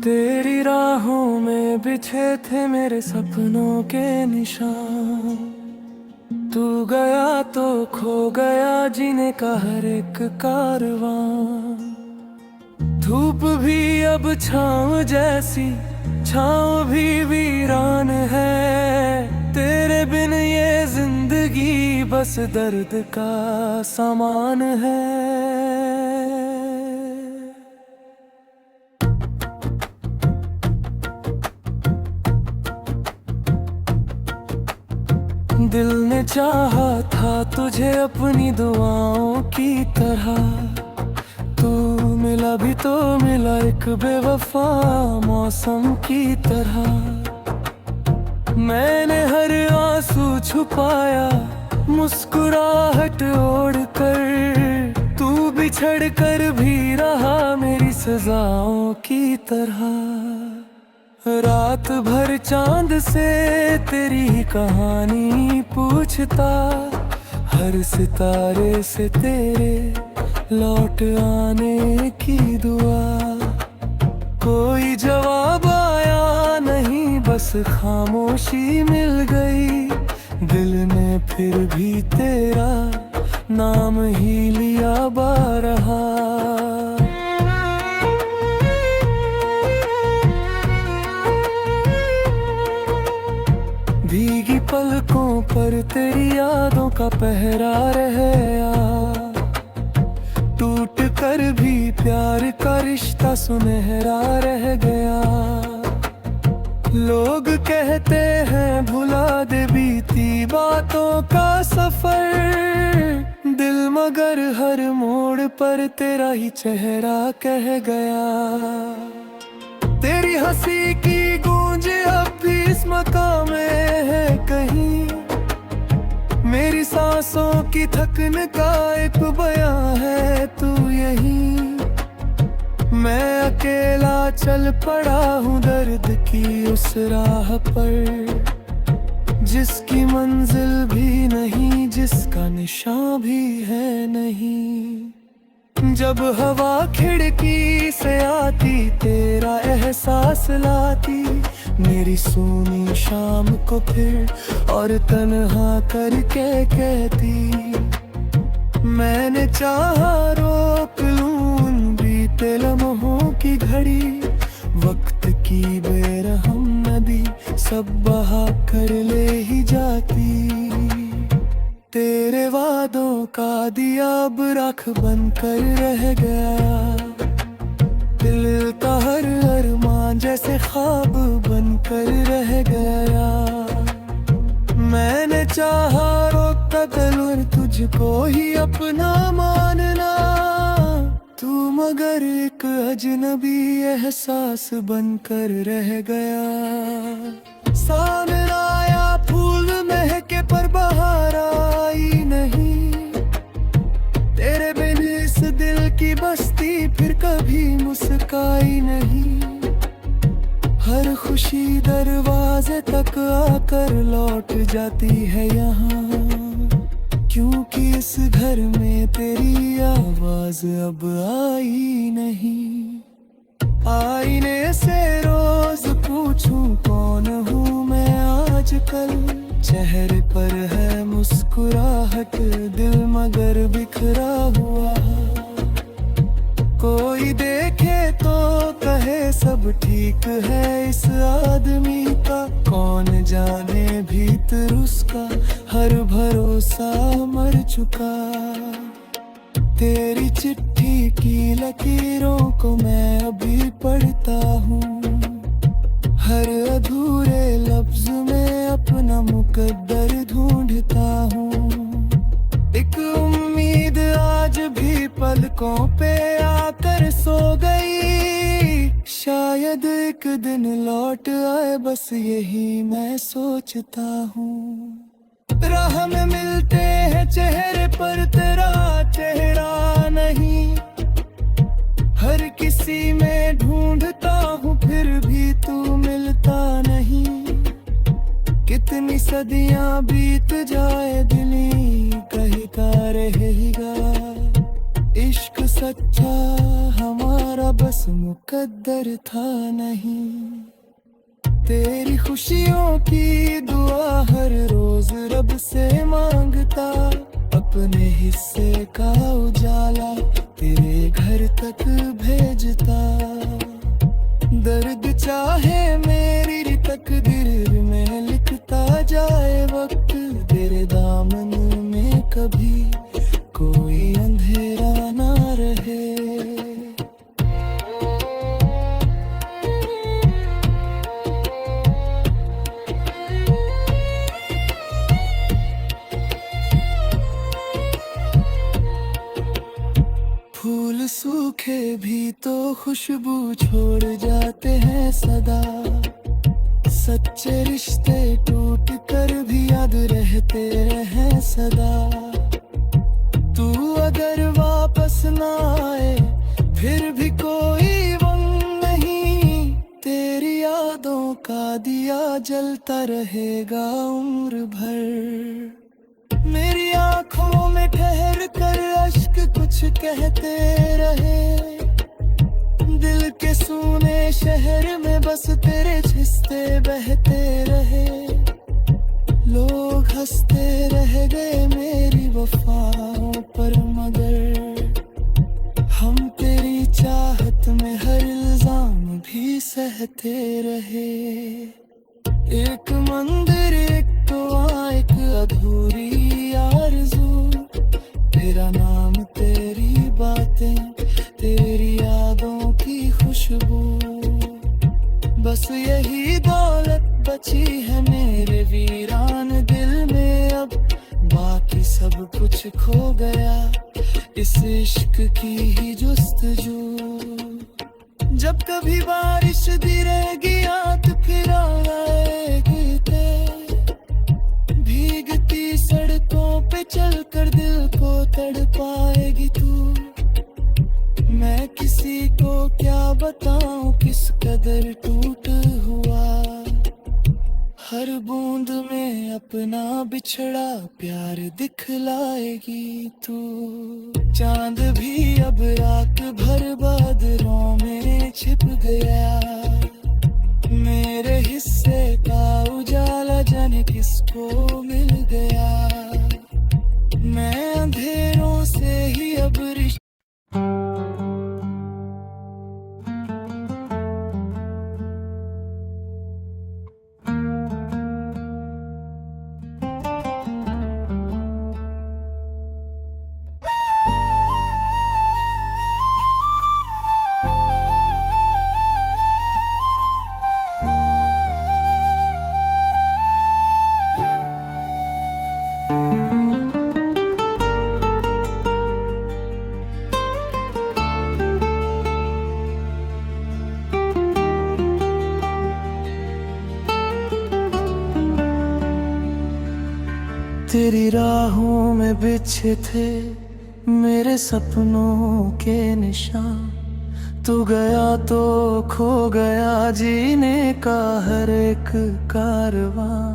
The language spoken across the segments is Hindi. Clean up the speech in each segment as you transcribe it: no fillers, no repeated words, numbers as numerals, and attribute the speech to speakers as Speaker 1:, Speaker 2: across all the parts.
Speaker 1: तेरी राहों में बिछे थे मेरे सपनों के निशान। तू गया तो खो गया जीने का हर एक कारवां। धूप भी अब छाँव जैसी, छाँव भी वीरान है। तेरे बिन ये जिंदगी बस दर्द का सामान है। दिल ने चाहा था तुझे अपनी दुआओं की तरह। तू मिला भी तो मिला एक बेवफा मौसम की तरह। मैंने हर आंसू छुपाया मुस्कुराहट ओढ़ कर। तू बिछड़ कर भी रहा मेरी सजाओं की तरह। रात भर चांद से तेरी ही कहानी पूछता, हर सितारे से तेरे लौट आने की दुआ। कोई जवाब आया नहीं, बस खामोशी मिल गई। दिल ने फिर भी तेरा नाम ही लिया बारहा। भीगी पलकों पर तेरी यादों का पहरा रह गया। टूट कर भी प्यार का रिश्ता सुनहरा रह गया। लोग कहते हैं भुला दे बीती बातों का सफर। दिल मगर हर मोड़ पर तेरा ही चेहरा कह गया। तेरी हंसी की गूंज अब भी इस मकाम में है कहीं। मेरी सांसों की थकन का एक बयां है तू यहीं। मैं अकेला चल पड़ा हूँ दर्द की उस राह पर, जिसकी मंजिल भी नहीं, जिसका निशान भी है नहीं। जब हवा खिड़की से आती तेरा एहसास लाती मेरी सूनी शाम को फिर, और तन्हा करके कहती। मैंने चाहा रोक लूं उन बीते लम्हों की घड़ी। वक्त की बेरहम नदी सब बहा कर ले ही जाती। तेरे वादों का दिया अब राख बनकर रह गया। दिल का हर अरमान जैसे ख्वाब बनकर रह गया। मैंने चाहा रोकता दिल तुझको ही अपना मानना। तू मगर एक अजनबी एहसास बनकर रह गया। सामने आया फूल महके पर बहार आई नहीं। तेरे बिन इस दिल की बस्ती फिर कभी मुस्काई नहीं। हर खुशी दरवाजे तक आकर लौट जाती है यहाँ, क्योंकि इस घर में तेरी आवाज अब आई नहीं। आईने से रोज पूछूं कौन हूँ मैं आजकल। चेहरे पर है मुस्कुराहट, दिल मगर बिखरा हुआ। कोई देखे तो कहे सब ठीक है इस आदमी का। कौन जाने भीतर उसका हर भरोसा मर चुका। तेरी चिट्ठी की लकीरों को मैं अभी पढ़ता हूँ। हर अधूरे लफ्ज में अपना मुकद्दर ढूंढता हूँ। एक उम्मीद आज भी पलकों पे आकर सो गई। शायद एक दिन लौट आए, बस यही मैं सोचता हूँ। राह में मिलते हैं चेहरे पर तेरा चेहरा नहीं। हर किसी में ढूंढता हूँ फिर भी तू मिलता नहीं। सदियां बीत जाए दिली कहता रहेगा, इश्क सच्चा हमारा बस मुकद्दर था नहीं। तेरी खुशियों की दुआ हर रोज रब से मांगता, अपने हिस्से का उजाला तेरे घर तक भेजता। दर्द चाहे मेरी तकदीर में लिखता जाए वक्त, तेरे दामन में कभी कोई अंधेरा ना रहे। फूल सूखे भी तो खुशबू छोड़ जाते हैं सदा, सच्चे रिश्ते टूट कर भी याद रहते हैं सदा। तू अगर वापस ना आए फिर भी कोई गम नहीं, तेरी यादों का दिया जलता रहेगा उम्र भर। मेरी आंखों में ठहर कर अश्क कुछ कहते रहे, दिल के सूने शहर में बस तेरे रिश्ते बहते रहे। लोग हंसते रह गए मेरी वफाओं पर, मगर हम तेरी चाहत में हर इल्जाम भी सहते रहे। एक मंदिर एक दुआ एक अधूरी आरज़ू, तेरा नाम तेरी बातें तेरी यादों की खुशबू, बस यही दौलत बची है मेरे वीरान दिल में अब। बाकी सब कुछ खो गया इस इश्क की ही जुस्तजू। जब कभी बारिश गिरेगी आत फिर आएगी ते, भीगती सड़कों पे चलकर दिल को तड़पाएगी तू। मैं किसी को क्या बताऊं किस कदर टूट हुआ, हर बूंद में अपना बिछड़ा प्यार दिखलाएगी तू। चांद भी अब रात भर बादलों में छिप गया, मेरे हिस्से का उजाला जाने किसको मिल गया। मैं अंधेरों से ही अब तेरी राहों में बिछे थे मेरे सपनों के निशान, तू गया तो खो गया जीने का हर एक कारवां।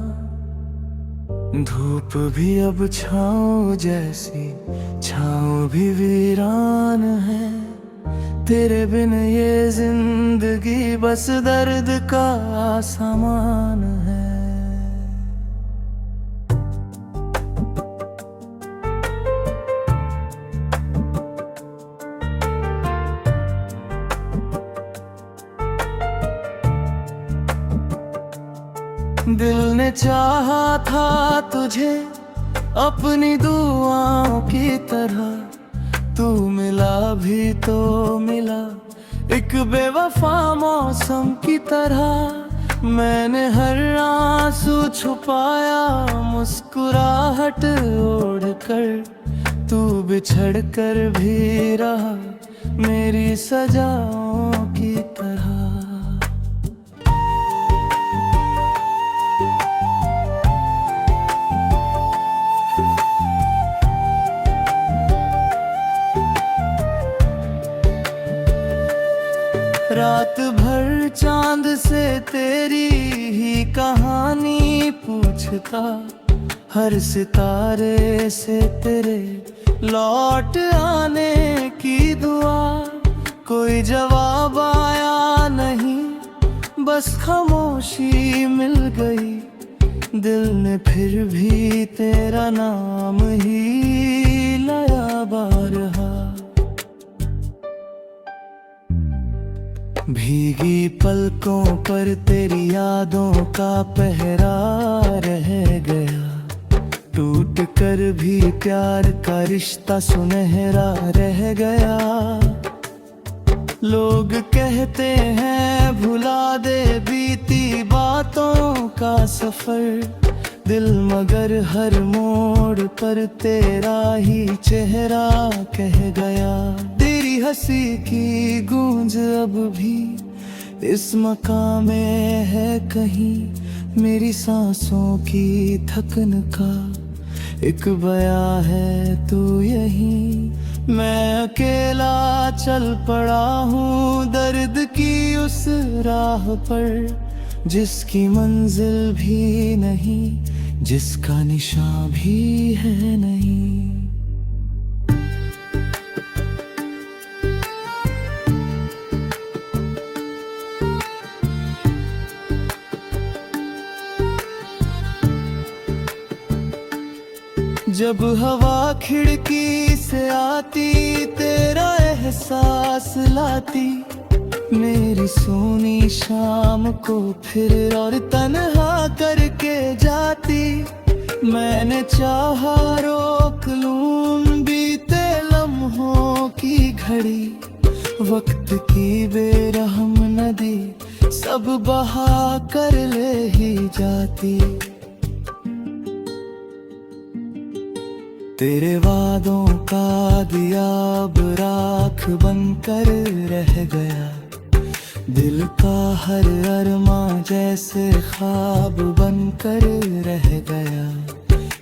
Speaker 1: धूप भी अब छाँव जैसी छाँव भी वीरान है, तेरे बिन ये जिंदगी बस दर्द का सामान है। दिल ने चाहा था तुझे अपनी दुआओं की तरह, तू मिला भी तो मिला एक बेवफा मौसम की तरह। मैंने हर आंसू छुपाया मुस्कुराहट ओढ़ कर, तू बिछड़ कर भी रहा मेरी सजाओं की तरह। रात भर चांद से तेरी ही कहानी पूछता, हर सितारे से तेरे लौट आने की दुआ। कोई जवाब आया नहीं, बस खामोशी मिल गई। दिल ने फिर भी तेरा नाम ही लाया बारहा। भीगी पलकों पर तेरी यादों का पहरा रह गया। टूट कर भी प्यार का रिश्ता सुनहरा रह गया। लोग कहते हैं भुला दे बीती बातों का सफर, दिल मगर हर मोड़ पर तेरा ही चेहरा कह गया। तेरी हंसी की गूंज अब भी इस मकान में है कहीं, मेरी सांसों की थकन का एक बयां है तू यहीं। मैं अकेला चल पड़ा हूँ दर्द की उस राह पर, जिसकी मंजिल भी नहीं, जिसका निशान भी है नहीं। जब हवा खिड़की से आती तेरा एहसास लाती, मेरी सोनी शाम को फिर और तन्हा करके जाती। मैंने चाहा रोक लूं बीते लम्हों की घड़ी, वक्त की बेरहम नदी सब बहा कर ले ही जाती। तेरे वादों का दिया अब राख बनकर रह गया। दिल का हर अरमां जैसे ख्वाब बनकर रह गया।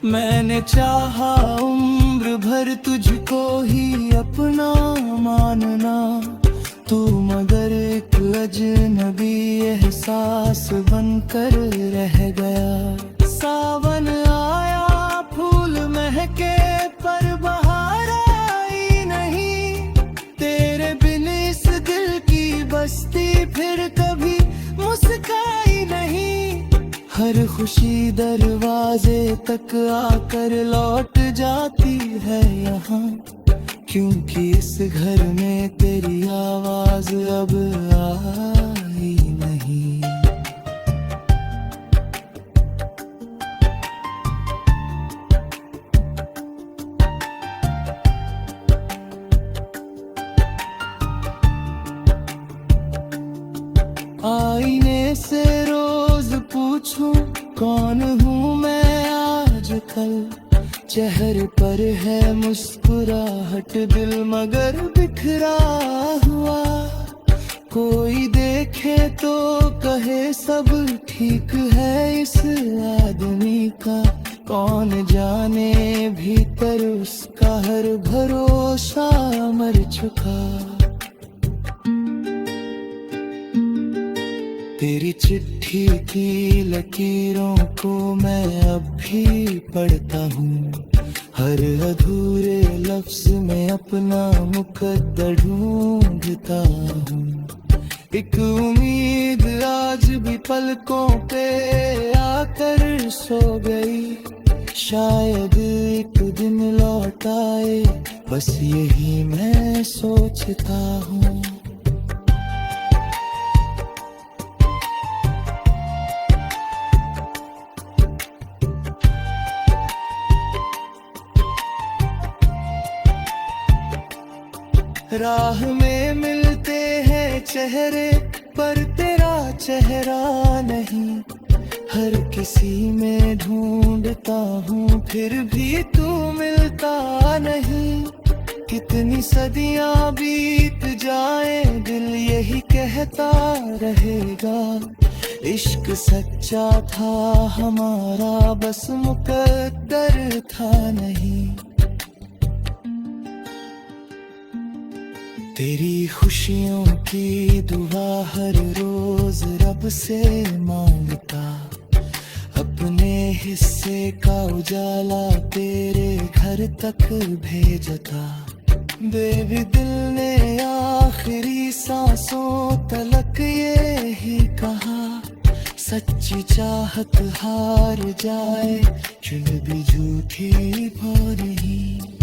Speaker 1: मैंने चाहा उम्र भर तुझको ही अपना मानना, तू मगर एक अजनबी एहसास बनकर रह गया। सावन आया फूल महके पर बहार आई नहीं, तेरे बिन इस दिल की बस्ती फिर कभी मुस्काई नहीं। हर खुशी दरवाजे तक आकर लौट जाती है यहाँ, क्योंकि इस घर में तेरी आवाज अब आई नहीं। आईने से रोज पूछूं कौन हूँ मैं आजकल, चेहरे पर है मुस्कुराहट दिल मगर बिखरा हुआ। कोई देखे तो कहे सब ठीक है इस आदमी का, कौन जाने भीतर उसका हर भरोसा मर चुका। तेरी चिट्ठी की लकीरों को मैं अब भी पढ़ता हूँ, हर अधूरे लफ्ज में अपना मुकद्दर ढूंढता हूँ। एक उम्मीद आज भी पलकों पे आकर सो गई, शायद एक दिन लौट आए, बस यही मैं सोचता हूँ। राह में मिलते हैं चेहरे पर तेरा चेहरा नहीं, हर किसी में ढूंढता हूँ फिर भी तू मिलता नहीं। कितनी सदियां बीत जाए दिल यही कहता रहेगा, इश्क सच्चा था हमारा बस मुकद्दर था नहीं। तेरी खुशियों की दुआ हर रोज रब से मांगता, अपने हिस्से का उजाला तेरे घर तक भेजता। बेबी दिल ने आखिरी सांसों तलक ये ही कहा, सच्ची चाहत हार जाए चुन भी झूठी पा नहीं।